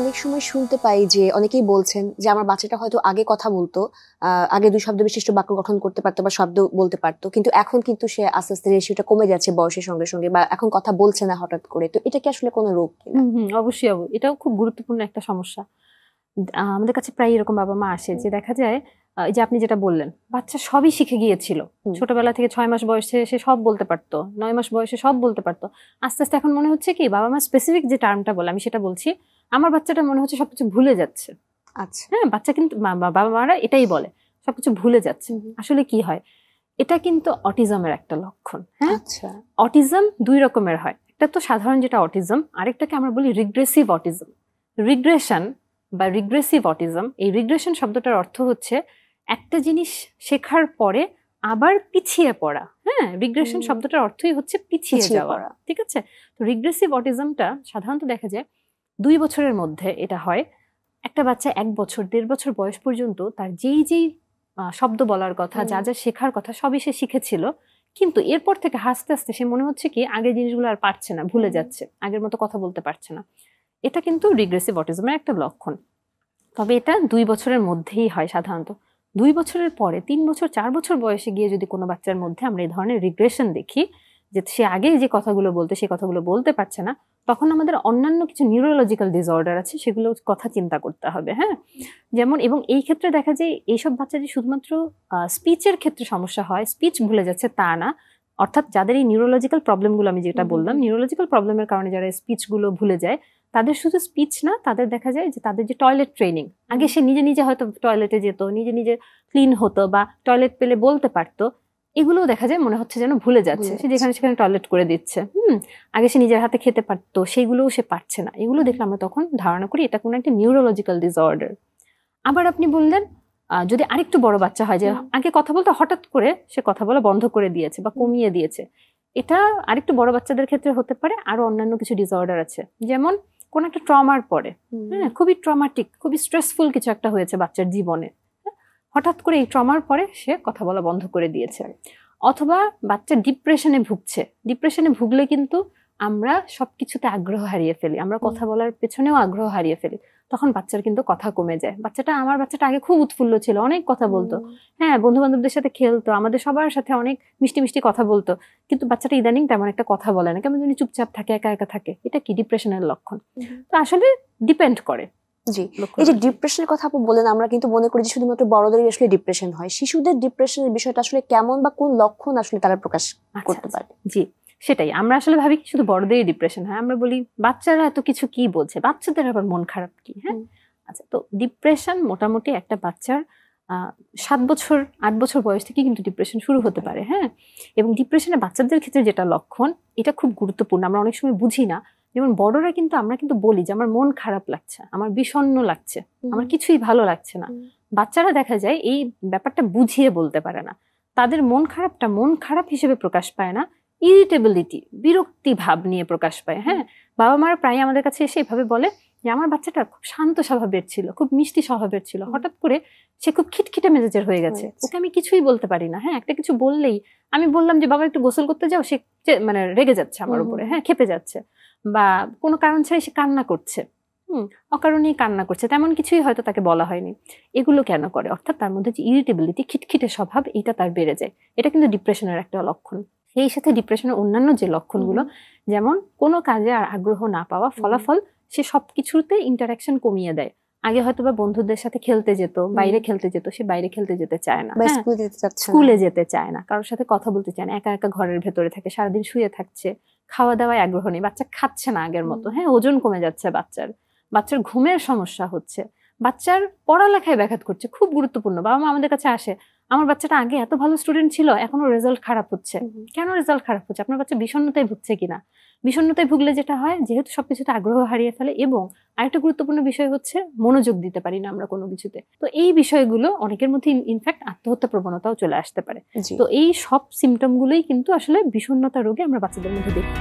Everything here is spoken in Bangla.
অনেক সময় শুনতে পাই যে অনেকেই বলছেন যে আমার বাচ্চাটা হয়তো আগে কথা বলতো, আগে 2 শব্দ বিশিষ্ট বাক্য গঠন করতে পারতো বা শব্দ বলতে পারতো, কিন্তু এখন কিন্তু সে আস্তে আস্তে রেশিওটা কমে যাচ্ছে বয়সের সঙ্গে সঙ্গে, বা এখন কথা বলছে না হঠাৎ করে। তো এটা কি আসলে কোনো রোগ কিনা? অবশ্যই এটাও খুব গুরুত্বপূর্ণ একটা সমস্যা। আমাদের কাছে প্রায় এরকম বাবা মা আসে যে দেখা যায় এই যে আপনি যেটা বললেন, বাচ্চা সবই শিখে গিয়েছিল ছোটবেলা থেকে, 6 মাস বয়সে সে সব বলতে পারতো, 9 মাস বয়সে সব বলতে পারতো। আস্তে আস্তে এখন মনে হচ্ছে কি, বাবা মা স্পেসিফিক যে টার্মটা বলে আমি সেটা বলছি, আমার বাচ্চাটা মনে হচ্ছে সবকিছু ভুলে যাচ্ছে। আচ্ছা, হ্যাঁ, বাচ্চা কিন্তু বাবা মারা এটাই বলে, সবকিছু ভুলে যাচ্ছে। আসলে কি হয়, এটা কিন্তু অটিজমের একটা লক্ষণ। হ্যাঁ, আচ্ছা, অটিজম 2 রকমের হয়। একটা তো সাধারণ যেটা অটিজম, আরেকটাকে আমরা বলি রিগ্রেসিভ অটিজম। রিগ্রেশন বা রিগ্রেসিভ অটিজম, এই রিগ্রেশন শব্দটার অর্থ হচ্ছে একটা জিনিস শেখার পরে আবার পিছিয়ে পড়া। হ্যাঁ, রিগ্রেশন শব্দটার অর্থই হচ্ছে পিছিয়ে যাওয়া। ঠিক আছে, তো রিগ্রেসিভ অটিজমটা সাধারণত দেখা যায় 2 বছরের মধ্যে এটা হয়। একটা বাচ্চা 1 বছর 1.5 বছর বয়স পর্যন্ত তার যেই শব্দ বলার কথা, যা যা শেখার কথা সবই সে শিখেছিল, কিন্তু এরপর থেকে আস্তে আস্তে সে মনে হচ্ছে কি আগের জিনিসগুলো আর পারছে না, ভুলে যাচ্ছে, আগের মতো কথা বলতে পারছে না। এটা কিন্তু রিগ্রেসিভ অটিজমের একটা লক্ষণ। তবে এটা 2 বছরের মধ্যেই হয় সাধারণত। 2 বছরের পরে 3 বছর 4 বছর বয়সে গিয়ে যদি কোনো বাচ্চার মধ্যে আমরা এই ধরনের রিগ্রেশন দেখি, যে সে আগে যে কথাগুলো বলতে সেই কথাগুলো বলতে পারছে না, তখন আমাদের অন্যান্য কিছু নিউরোলজিক্যাল ডিসঅর্ডার আছে, সেগুলোর কথা চিন্তা করতে হবে। হ্যাঁ, যেমন, এবং এই ক্ষেত্রে দেখা যায় এইসব বাচ্চা যে শুধুমাত্র স্পিচের ক্ষেত্রে সমস্যা হয়, স্পিচ ভুলে যাচ্ছে তা না, অর্থাৎ যাদের এই নিউরোলজিক্যাল প্রবলেমগুলো আমি যেটা বললাম, নিউরোলজিক্যাল প্রবলেমের কারণে যারা স্পিচগুলো ভুলে যায়, তাদের শুধু স্পিচ না, তাদের দেখা যায় যে তাদের যে টয়লেট ট্রেনিং, আগে সে নিজে নিজে হয়তো টয়লেটে যেত, নিজে নিজে ক্লিন হতো বা টয়লেট পেলে বলতে পারতো, এগুলোও দেখা যায় মনে হচ্ছে যেন ভুলে যাচ্ছে, সে যেখানে সেখানে টয়লেট করে দিচ্ছে। আগে সে নিজের হাতে খেতে পারতো, সেইগুলোও সে পারছে না। এগুলো দেখলে আমরা তখন ধারণা করি এটা কোনো একটা নিউরোলজিক্যাল ডিসঅর্ডার। আবার আপনি বললেন যদি আরেকটু বড় বাচ্চা হয়, যে আগে কথা বলতে হঠাৎ করে সে কথা বলা বন্ধ করে দিয়েছে বা কমিয়ে দিয়েছে, এটা আরেকটু বড় বাচ্চাদের ক্ষেত্রে হতে পারে। আরো অন্যান্য কিছু ডিসঅর্ডার আছে, যেমন কোন একটা ট্রমার পরে, হ্যাঁ, খুবই ট্রমাটিক, খুবই স্ট্রেসফুল কিছু একটা হয়েছে বাচ্চার জীবনে, হঠাৎ করে এই ট্রমার পরে সে কথা বলা বন্ধ করে দিয়েছে। অথবা বাচ্চা ডিপ্রেশনে ভুগছে, ডিপ্রেশনে ভুগলে কিন্তু আমরা সবকিছুতে আগ্রহ হারিয়ে ফেলি, আমরা কথা বলার পেছনেও আগ্রহ হারিয়ে ফেলি, তখন বাচ্চার কিন্তু কথা কমে যায়। আমার বাচ্চাটা আগে খুব উৎফুল্ল ছিল, অনেক কথা বলতো, হ্যাঁ, বন্ধু বান্ধবদের সাথে খেলতো, আমাদের সবার সাথে অনেক মিষ্টি মিষ্টি কথা বলতো, কিন্তু বাচ্চাটা ইদানিং তেমন একটা কথা বলে না, কেমন যেন চুপচাপ থাকে, একা একা থাকে। এটা কি ডিপ্রেশনের লক্ষণ? তো আসলে ডিপেন্ড করে। জি, এই যে ডিপ্রেশনের কথা আপনি বলেন, আমরা কিন্তু মনে করি যে শুধুমাত্র বড়দেরই আসলে ডিপ্রেশন হয়। শিশুদের ডিপ্রেশনের বিষয়টা আসলে কেমন বা কোন লক্ষণ আসলে তারা প্রকাশ করতে পারে? জি, সেটাই আমরা আসলে ভাবি শুধু বড়দেরই ডিপ্রেশন হয়, আমরা বলি বাচ্চারা এত কিছু কি বলছে, বাচ্চাদের আবার মন খারাপ কি? হ্যাঁ, আচ্ছা, তো ডিপ্রেশন মোটামুটি একটা বাচ্চার 7 বছর 8 বছর বয়স থেকে কিন্তু ডিপ্রেশন শুরু হতে পারে। হ্যাঁ, এবং ডিপ্রেশনে বাচ্চাদের ক্ষেত্রে যেটা লক্ষণ, এটা খুব গুরুত্বপূর্ণ, আমরা অনেক সময় বুঝি না। যেমন বড়রা কিন্তু আমরা কিন্তু বলি যে আমার মন খারাপ লাগছে, আমার বিষণ্ণ লাগছে, আমার কিছুই ভালো লাগছে না। বাচ্চারা দেখা যায় এই ব্যাপারটা বুঝিয়ে বলতে পারে না, তাদের মন খারাপটা মন খারাপ হিসেবে প্রকাশ পায় না, ইরিটেবিলিটি, বিরক্তি ভাব নিয়ে প্রকাশ পায়। হ্যাঁ, বাবা মারা প্রায় আমাদের কাছে এসে এভাবে বলে যে আমার বাচ্চাটা খুব শান্ত স্বভাবের ছিল, খুব মিষ্টি স্বভাবের ছিল, হঠাৎ করে সে খুব খিটখিটে মেজাজের হয়ে গেছে, ওকে আমি কিছুই বলতে পারি না। হ্যাঁ, একটা কিছু বললেই, আমি বললাম যে বাবা একটু গোসল করতে যাও, সে মানে রেগে যাচ্ছে আমার উপরে, হ্যাঁ, খেপে যাচ্ছে, বা কোনো কারণ ছাড়াই সে কান্না করছে, অকারণেই কান্না করছে, তেমন কিছুই হয়তো তাকে বলা হয়নি। এগুলো কেন করে? অর্থাৎ তার মধ্যে যে ইরিটেবিলিটি, খিটখিটে স্বভাব, এটা তার বেড়ে যায়। এটা কিন্তু ডিপ্রেশনের একটা লক্ষণ। সেই সাথে ডিপ্রেশনের অন্যান্য যে লক্ষণগুলো, যেমন কোনো কাজে আর আগ্রহ না পাওয়া, ফলাফল সে সবকিছুতে ইন্টারাকশন কমিয়ে দেয়। আগে হয়তো বা বন্ধুদের সাথে খেলতে যেত, বাইরে খেলতে যেত, সে বাইরে খেলতে যেতে চায় না, স্কুলে যেতে চায় না, কারোর সাথে কথা বলতে চায় না, একা একা ঘরের ভেতরে থাকে, সারাদিন শুয়ে থাকছে, খাওয়া দাওয়ায় আগ্রহ নেই, বাচ্চা খাচ্ছে না আগের মতো, হ্যাঁ, ওজন কমে যাচ্ছে বাচ্চার ঘুমের সমস্যা হচ্ছে, বাচ্চার পড়ালেখায় ব্যাঘাত করছে। খুব গুরুত্বপূর্ণ, বাবা মা আমাদের কাছে আসে, আমার বাচ্চাটা আগে এত ভালো স্টুডেন্ট ছিল, এখনো রেজাল্ট খারাপ হচ্ছে। কেন রেজাল্ট খারাপ হচ্ছে? আপনার বাচ্চা বিষণ্ণতায় ভুগছে কিনা? বিষণ্ণতায় ভুগলে যেটা হয়, যেহেতু সবকিছুতে আগ্রহ হারিয়ে ফেলে, এবং আরেকটা গুরুত্বপূর্ণ বিষয় হচ্ছে মনোযোগ দিতে পারি না আমরা কোনো কিছুতে। তো এই বিষয়গুলো অনেকের মধ্যে ইনফ্যাক্ট আত্মহত্যা প্রবণতাও চলে আসতে পারে। তো এই সব সিমটম গুলোই কিন্তু আসলে বিষণ্ণতা রোগে আমরা বাচ্চাদের মধ্যে দেখি।